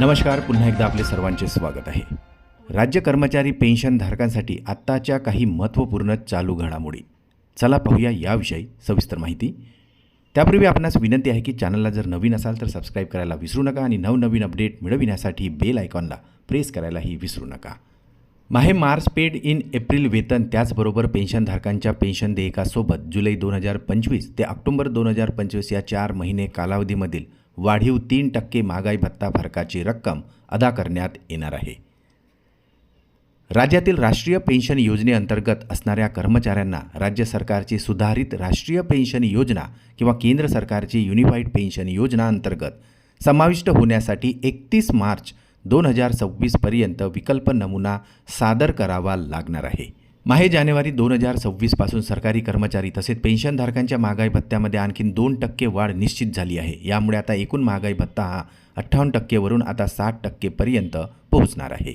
नमस्कार. पुन्हा एकदा आपले सर्वांचे स्वागत आहे. राज्य कर्मचारी पेन्शनधारकांसाठी आत्ताच्या काही महत्त्वपूर्ण चालू घडामोडी. चला पाहूया याविषयी सविस्तर माहिती. त्यापूर्वी आपणास विनंती आहे की चॅनलला जर नवीन असाल तर सबस्क्राईब करायला विसरू नका आणि नवनवीन अपडेट मिळविण्यासाठी बेल आयकॉनला प्रेस करायलाही विसरू नका. माहे मार्च पेड इन एप्रिल वेतन त्याचबरोबर पेन्शनधारकांच्या पेन्शन देयकासोबत जुलै 2025 ते ऑक्टोबर 2025 या 4 महिने कालावधीमधील वाढीव 3% महागाई भत्ता फरकाची रक्कम अदा करण्यात येणार आहे. राज्यातील राष्ट्रीय पेन्शन योजनेअंतर्गत असणाऱ्या कर्मचाऱ्यांना राज्य सरकारची सुधारित राष्ट्रीय पेन्शन योजना किंवा केंद्र सरकारची युनिफाईड पेन्शन योजना अंतर्गत समाविष्ट होण्यासाठी 31 मार्च 2026 पर्यंत विकल्प नमुना सादर करावा लागणार आहे. माहे जानेवारी 2026 पासून सरकारी कर्मचारी तसेच पेन्शनधारकांच्या महागाई भत्त्यामध्ये आणखीन 2% वाढ निश्चित झाली आहे. यामुळे आता एकूण महागाई भत्ता हा 58% वरून आता 60% पर्यंत पोहोचणार आहे.